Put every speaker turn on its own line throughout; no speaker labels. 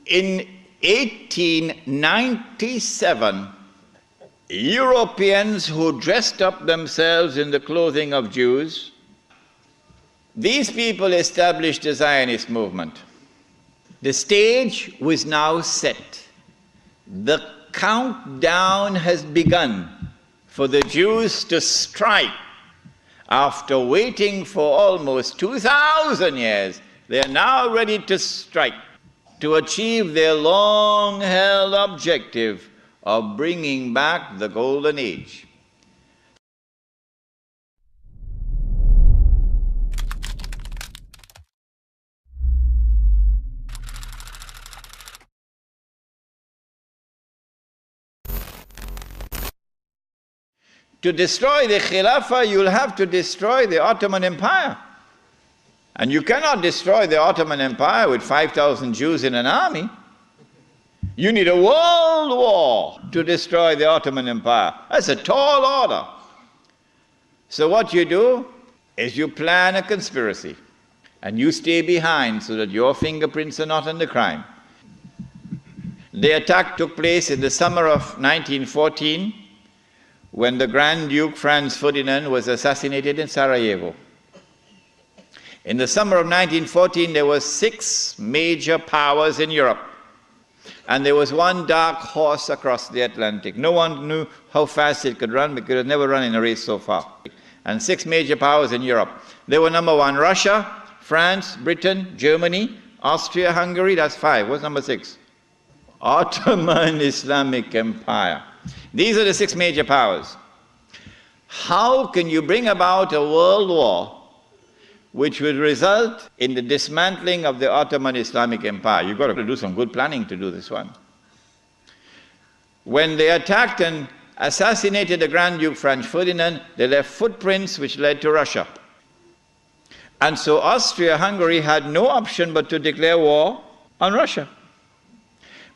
In 1897, Europeans who dressed up themselves in the clothing of Jews, these people established the Zionist movement. The stage was now set. The countdown has begun for the Jews to strike. After waiting for almost 2,000 years, they are now ready to strike, to achieve their long-held objective of bringing back the Golden Age. To destroy the Khilafah, you'll have to destroy the Ottoman Empire. And you cannot destroy the Ottoman Empire with 5,000 Jews in an army. You need a world war to destroy the Ottoman Empire. That's a tall order. So what you do is you plan a conspiracy and you stay behind so that your fingerprints are not on the crime. The attack took place in the summer of 1914 when the Grand Duke Franz Ferdinand was assassinated in Sarajevo. In the summer of 1914, there were 6 major powers in Europe. And there was one dark horse across the Atlantic. No one knew how fast it could run because it had never run in a race so far. And 6 major powers in Europe. They were number 1, Russia, France, Britain, Germany, Austria, Hungary, that's 5. What's number 6? Ottoman Islamic Empire. These are the 6 major powers. How can you bring about a world war which would result in the dismantling of the Ottoman Islamic Empire? You've got to do some good planning to do this one. When they attacked and assassinated the Grand Duke Franz Ferdinand, they left footprints which led to Russia. And so Austria-Hungary had no option but to declare war on Russia.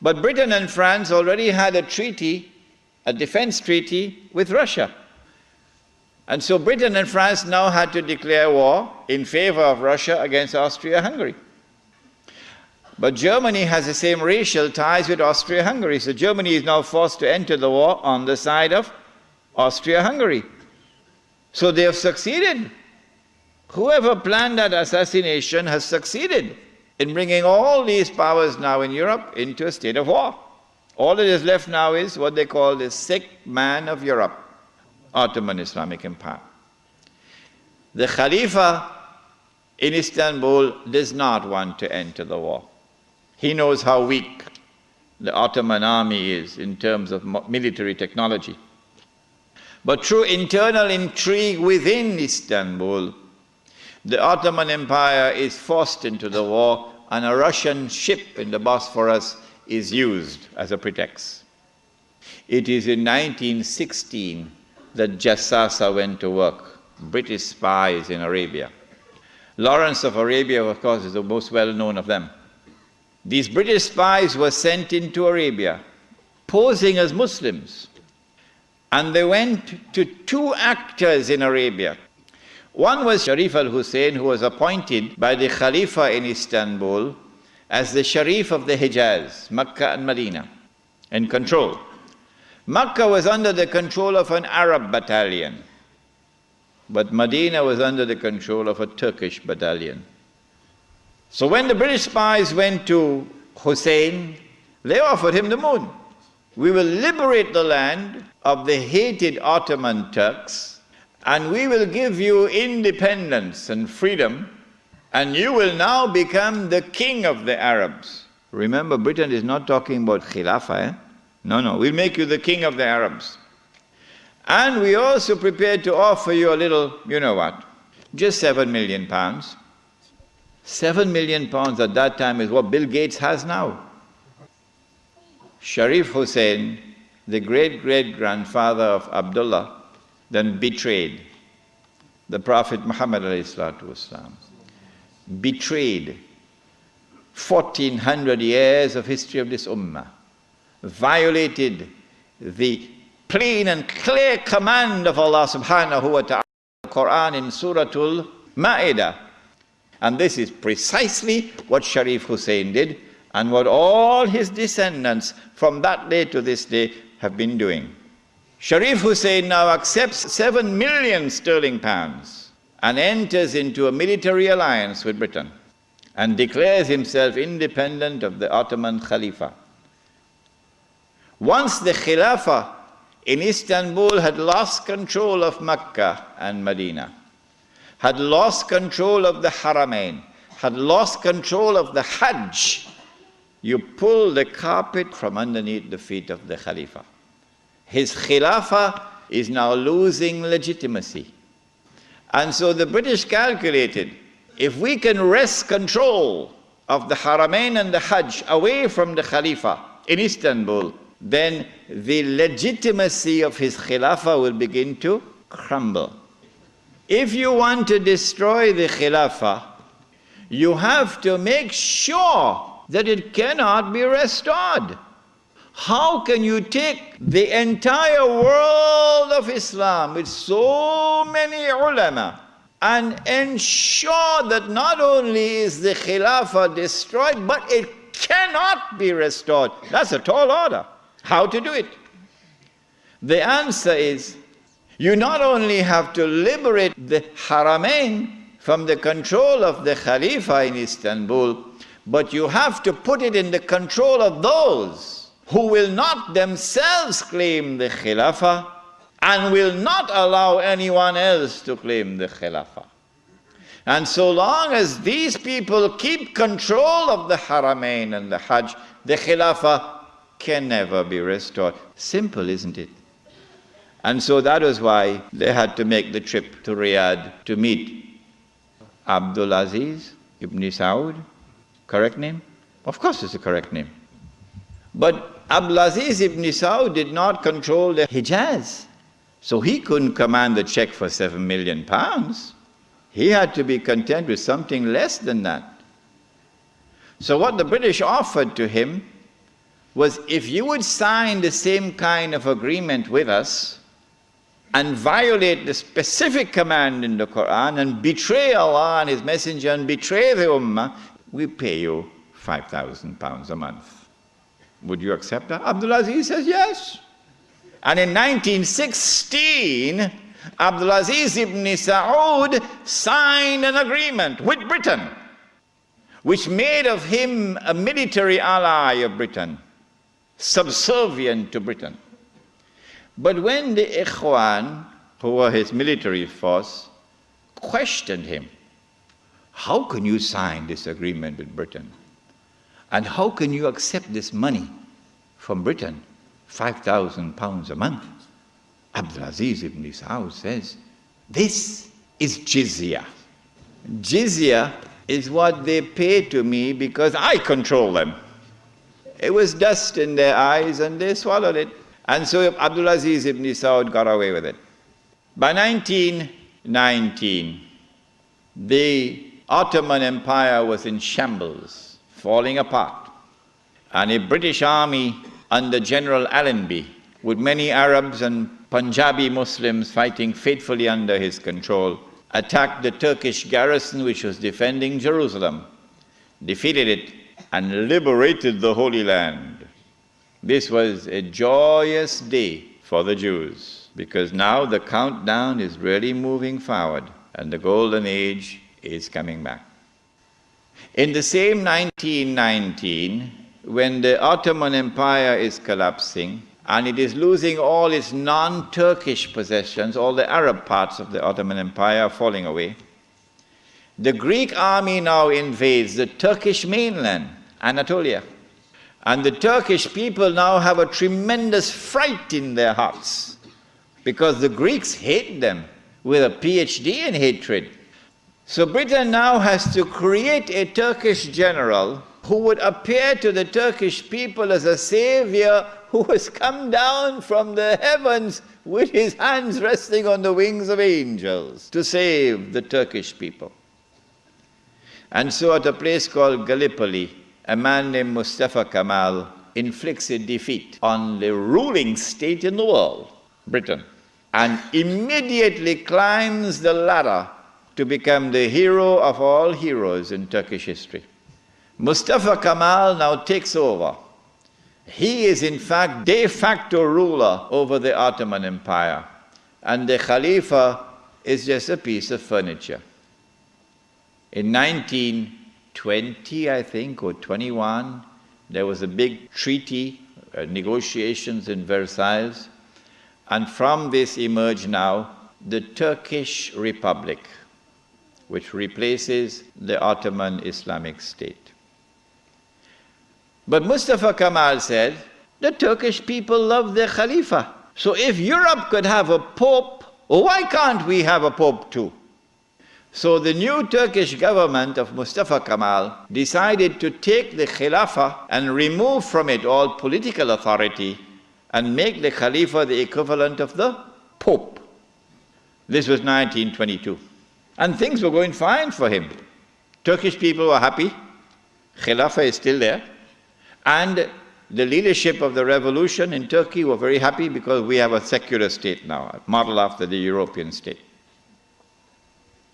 But Britain and France already had a treaty, a defense treaty with Russia. And so Britain and France now had to declare war in favor of Russia against Austria-Hungary. But Germany has the same racial ties with Austria-Hungary, so Germany is now forced to enter the war on the side of Austria-Hungary. So they have succeeded. Whoever planned that assassination has succeeded in bringing all these powers now in Europe into a state of war. All that is left now is what they call the sick man of Europe, Ottoman Islamic Empire. The Khalifa in Istanbul does not want to enter the war. He knows how weak the Ottoman army is in terms of military technology. But through internal intrigue within Istanbul, the Ottoman Empire is forced into the war, and a Russian ship in the Bosphorus is used as a pretext. It is in 1916 that Jassasa went to work, British spies in Arabia. Lawrence of Arabia, of course, is the most well-known of them. These British spies were sent into Arabia, posing as Muslims, and they went to 2 actors in Arabia. One was Sharif al-Hussein, who was appointed by the Khalifa in Istanbul as the Sharif of the Hijaz, Mecca and Medina, in control. Mecca was under the control of an Arab battalion, but Medina was under the control of a Turkish battalion. So when the British spies went to Hussein, they offered him the moon. We will liberate the land of the hated Ottoman Turks, and we will give you independence and freedom, and you will now become the king of the Arabs. Remember, Britain is not talking about Khilafah, eh? No, we'll make you the king of the Arabs. And we also prepared to offer you a little, you know what, just £7 million. £7 million at that time is what Bill Gates has now. Sharif Hussein, the great-great-grandfather of Abdullah, then betrayed the Prophet Muhammad ﷺ. Betrayed 1400 years of history of this ummah. Violated the plain and clear command of Allah subhanahu wa ta'ala, the Quran in Suratul Ma'idah. And this is precisely what Sharif Hussein did, and what all his descendants from that day to this day have been doing. Sharif Hussein now accepts 7 million sterling pounds and enters into a military alliance with Britain and declares himself independent of the Ottoman Khalifa. Once the Khilafah in Istanbul had lost control of Mecca and Medina, had lost control of the Haramain, had lost control of the Hajj, you pull the carpet from underneath the feet of the Khalifa. His Khilafah is now losing legitimacy. And so the British calculated, if we can wrest control of the Haramain and the Hajj away from the Khalifa in Istanbul, then the legitimacy of his Khilafah will begin to crumble. If you want to destroy the Khilafah, you have to make sure that it cannot be restored. How can you take the entire world of Islam with so many ulama and ensure that not only is the Khilafah destroyed, but it cannot be restored? That's a tall order. How to do it? The answer is, you not only have to liberate the Haramain from the control of the Khalifa in Istanbul, but you have to put it in the control of those who will not themselves claim the Khilafah and will not allow anyone else to claim the Khilafah. And so long as these people keep control of the Haramain and the Hajj, the Khilafah can never be restored. Simple, isn't it? And so that was why they had to make the trip to Riyadh to meet Abdul Aziz ibn Saud. Correct name? Of course it's a correct name. But Abdul Aziz ibn Saud did not control the Hijaz. So he couldn't command the check for 7 million pounds. He had to be content with something less than that. So what the British offered to him was, if you would sign the same kind of agreement with us and violate the specific command in the Quran and betray Allah and His Messenger and betray the Ummah, we pay you £5,000 a month. Would you accept that? Abdul Aziz says yes. And in 1916, Abdul Aziz ibn Saud signed an agreement with Britain, which made of him a military ally of Britain, subservient to Britain. But when the Ikhwan, who were his military force, questioned him, how can you sign this agreement with Britain? And how can you accept this money from Britain, £5,000 a month? Abdul Aziz ibn Saud says, this is jizya. Jizya is what they pay to me because I control them. It was dust in their eyes and they swallowed it. And so Abdul Aziz ibn Saud got away with it. By 1919, the Ottoman Empire was in shambles, falling apart. And a British army under General Allenby, with many Arabs and Punjabi Muslims fighting faithfully under his control, attacked the Turkish garrison which was defending Jerusalem, defeated it, and liberated the Holy Land. This was a joyous day for the Jews, because now the countdown is really moving forward and the golden age is coming back. In the same 1919, when the Ottoman Empire is collapsing and it is losing all its non-Turkish possessions, all the Arab parts of the Ottoman Empire are falling away, the Greek army now invades the Turkish mainland, Anatolia. And the Turkish people now have a tremendous fright in their hearts because the Greeks hate them with a PhD in hatred. So Britain now has to create a Turkish general who would appear to the Turkish people as a savior who has come down from the heavens with his hands resting on the wings of angels to save the Turkish people. And so at a place called Gallipoli, a man named Mustafa Kemal inflicts a defeat on the ruling state in the world, Britain, and immediately climbs the ladder to become the hero of all heroes in Turkish history. Mustafa Kemal now takes over. He is in fact de facto ruler over the Ottoman Empire, and the Khalifa is just a piece of furniture. In 1920, I think, or 21, there was a big treaty, negotiations in Versailles, and from this emerged now the Turkish Republic, which replaces the Ottoman Islamic State. But Mustafa Kemal said, the Turkish people love their Khalifa. So if Europe could have a pope, why can't we have a pope too? So the new Turkish government of Mustafa Kemal decided to take the Khilafah and remove from it all political authority and make the Khalifa the equivalent of the Pope. This was 1922. And things were going fine for him. Turkish people were happy. Khilafah is still there. And the leadership of the revolution in Turkey were very happy because we have a secular state now, modeled after the European state.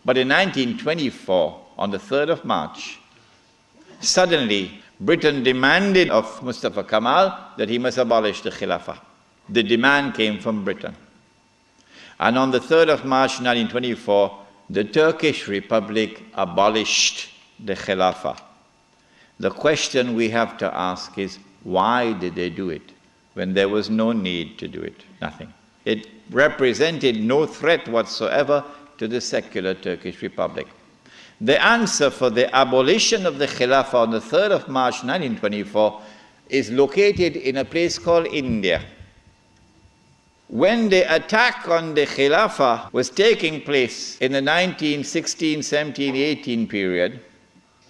But in 1924, on the 3rd of March, suddenly Britain demanded of Mustafa Kemal that he must abolish the Khilafah. The demand came from Britain. And on the 3rd of March 1924, the Turkish Republic abolished the Khilafah. The question we have to ask is, why did they do it when there was no need to do it? Nothing. It represented no threat whatsoever to the secular Turkish Republic. The answer for the abolition of the Khilafah on the 3rd of March 1924 is located in a place called India. When the attack on the Khilafah was taking place in the 1916, 17, 18 period,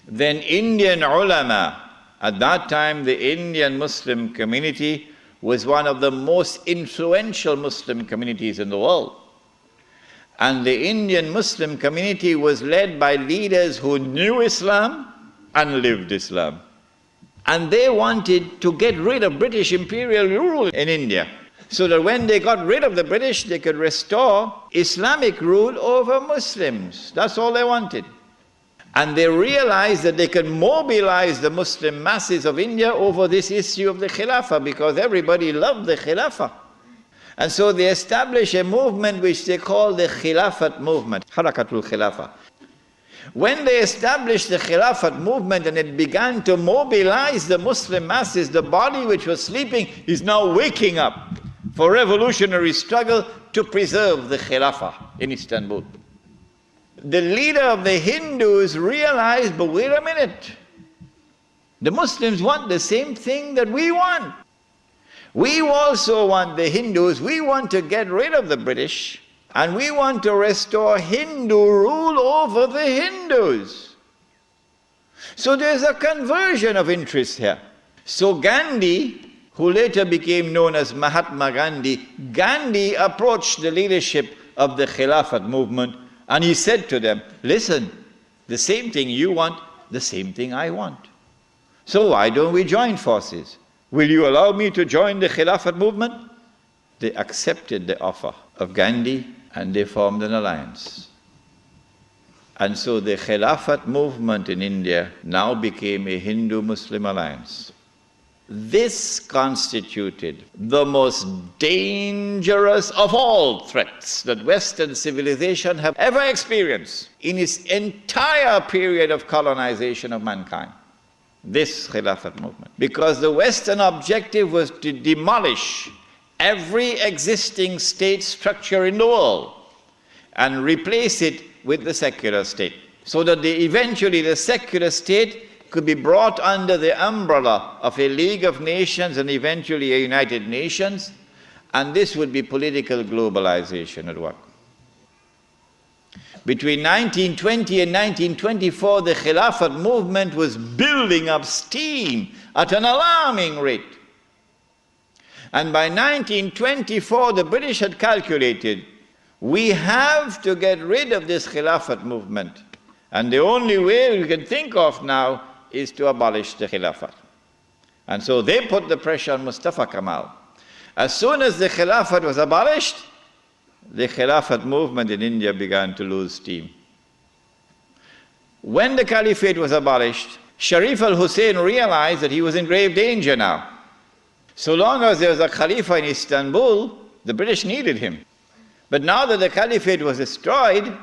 then Indian ulama, at that time the Indian Muslim community was one of the most influential Muslim communities in the world. And the Indian Muslim community was led by leaders who knew Islam and lived Islam. And they wanted to get rid of British imperial rule in India, so that when they got rid of the British, they could restore Islamic rule over Muslims. That's all they wanted. And they realized that they could mobilize the Muslim masses of India over this issue of the Khilafah, because everybody loved the Khilafah. And so they established a movement which they call the Khilafat movement, Harakatul Khilafah. When they established the Khilafat movement and it began to mobilize the Muslim masses, the body which was sleeping is now waking up for revolutionary struggle to preserve the Khilafah in Istanbul. The leader of the Hindus realized, but wait a minute, the Muslims want the same thing that we want. We also want, the Hindus, we want to get rid of the British, and we want to restore Hindu rule over the Hindus. So there's a conversion of interest here. So Gandhi, who later became known as Mahatma Gandhi, Gandhi approached the leadership of the Khilafat movement, and he said to them, listen, the same thing you want, the same thing I want. So why don't we join forces? Will you allow me to join the Khilafat movement? They accepted the offer of Gandhi and they formed an alliance. And so the Khilafat movement in India now became a Hindu-Muslim alliance. This constituted the most dangerous of all threats that Western civilization have ever experienced in its entire period of colonization of mankind. This Khilafat movement. Because the Western objective was to demolish every existing state structure in the world and replace it with the secular state, so that eventually the secular state could be brought under the umbrella of a League of Nations and eventually a United Nations, and this would be political globalization at work. Between 1920 and 1924, the Khilafat movement was building up steam at an alarming rate. And by 1924, the British had calculated, we have to get rid of this Khilafat movement. And the only way we can think of now is to abolish the Khilafat. And so they put the pressure on Mustafa Kemal. As soon as the Khilafat was abolished, the Khilafat movement in India began to lose steam. When the caliphate was abolished, Sharif al-Hussein realized that he was in grave danger now. So long as there was a Khalifa in Istanbul, the British needed him. But now that the caliphate was destroyed,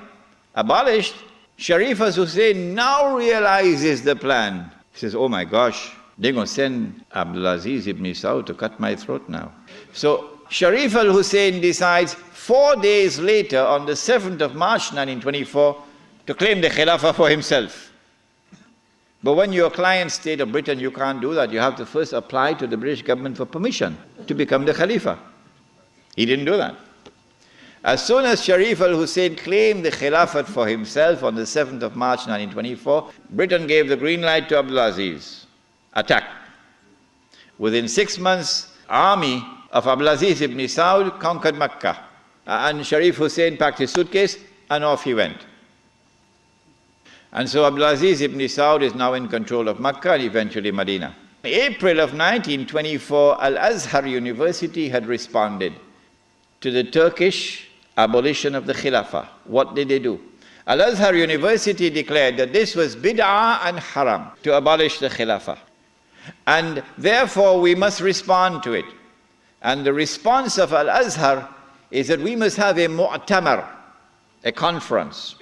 abolished, Sharif al-Hussein now realizes the plan. He says, oh my gosh, they're going to send Abdulaziz ibn Saud to cut my throat now. So Sharif al-Hussein decides 4 days later, on the 7th of March 1924, to claim the Khilafah for himself. But when you're a client state of Britain, you can't do that. You have to first apply to the British government for permission to become the Khalifa. He didn't do that. As soon as Sharif al-Hussein claimed the Khilafat for himself on the 7th of March 1924, Britain gave the green light to Abdulaziz. Attack. Within 6 months, army of Abdulaziz ibn Saud conquered Mecca. And Sharif Hussein packed his suitcase and off he went. And so Abdulaziz ibn Saud is now in control of Mecca and eventually Medina. In April of 1924, Al-Azhar University had responded to the Turkish abolition of the Khilafah. What did they do? Al-Azhar University declared that this was bid'ah and haram to abolish the Khilafah. And therefore we must respond to it. And the response of Al-Azhar is that we must have a mu'tamar, a conference,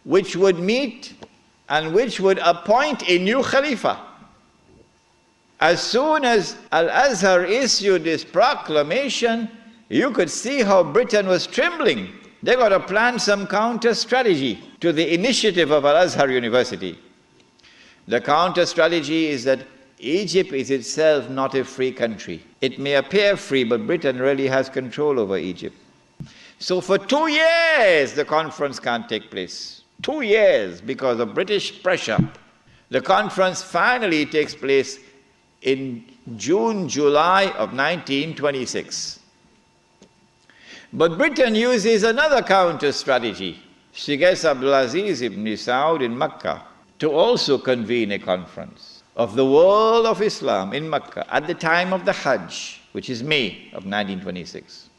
which would meet and which would appoint a new Khalifa. As soon as Al-Azhar issued this proclamation, you could see how Britain was trembling. They got to plan some counter strategy to the initiative of Al-Azhar University. The counter strategy is that Egypt is itself not a free country. It may appear free, but Britain really has control over Egypt. So for 2 years, the conference can't take place. 2 years because of British pressure. The conference finally takes place in June, July of 1926. But Britain uses another counter strategy. She gets Abdulaziz ibn Saud in Mecca to also convene a conference of the world of Islam in Mecca at the time of the Hajj, which is May of 1926.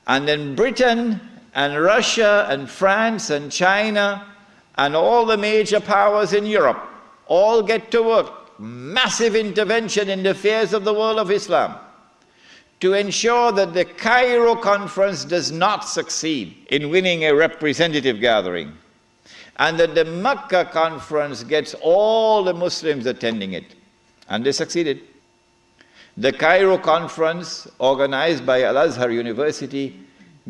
And then Britain and Russia and France and China and all the major powers in Europe all get to work. Massive intervention in the affairs of the world of Islam to ensure that the Cairo conference does not succeed in winning a representative gathering, and that the Mecca conference gets all the Muslims attending it. And they succeeded. The Cairo conference, organized by Al-Azhar University,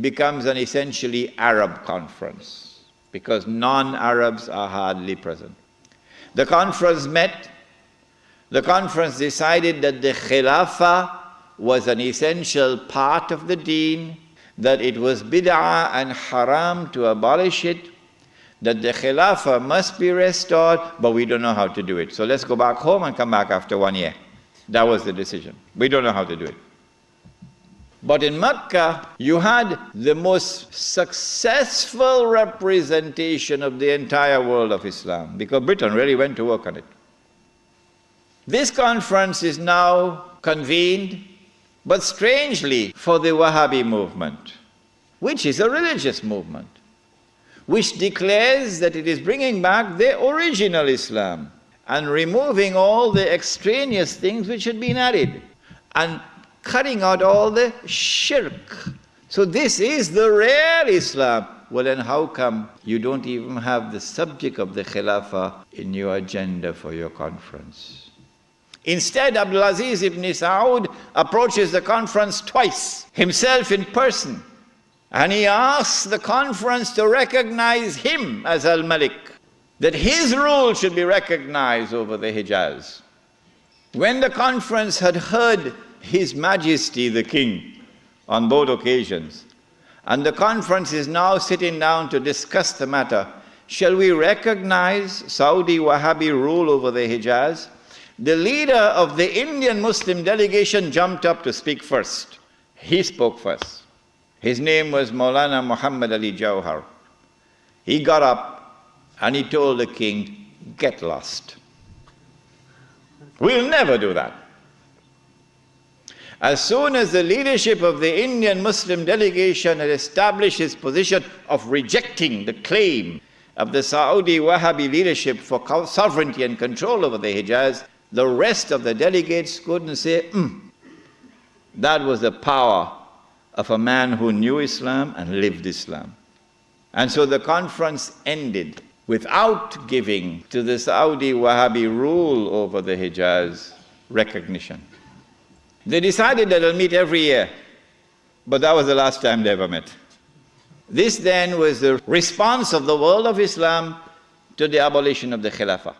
becomes an essentially Arab conference because non-Arabs are hardly present. The conference met. The conference decided that the Khilafah was an essential part of the deen, that it was bid'ah and haram to abolish it, that the Khilafah must be restored, but we don't know how to do it. So let's go back home and come back after 1 year. That was the decision. We don't know how to do it. But in Mecca, you had the most successful representation of the entire world of Islam, because Britain really went to work on it. This conference is now convened, but strangely for the Wahhabi movement, which is a religious movement, which declares that it is bringing back the original Islam and removing all the extraneous things which had been added and cutting out all the shirk. So this is the real Islam. Well, then how come you don't even have the subject of the Khilafah in your agenda for your conference? Instead, Abdulaziz ibn Saud approaches the conference twice, himself in person, and he asks the conference to recognize him as Al-Malik, that his rule should be recognized over the Hijaz. When the conference had heard His Majesty the King on both occasions, and the conference is now sitting down to discuss the matter, shall we recognize Saudi Wahhabi rule over the Hijaz? The leader of the Indian Muslim delegation jumped up to speak first. He spoke first. His name was Maulana Muhammad Ali Jawhar. He got up and he told the king, get lost. We'll never do that. As soon as the leadership of the Indian Muslim delegation had established its position of rejecting the claim of the Saudi Wahhabi leadership for sovereignty and control over the Hijaz, the rest of the delegates couldn't say, That was the power of a man who knew Islam and lived Islam. And so the conference ended without giving to the Saudi Wahhabi rule over the Hijaz recognition. They decided that they'll meet every year, but that was the last time they ever met. This then was the response of the world of Islam to the abolition of the Khilafah.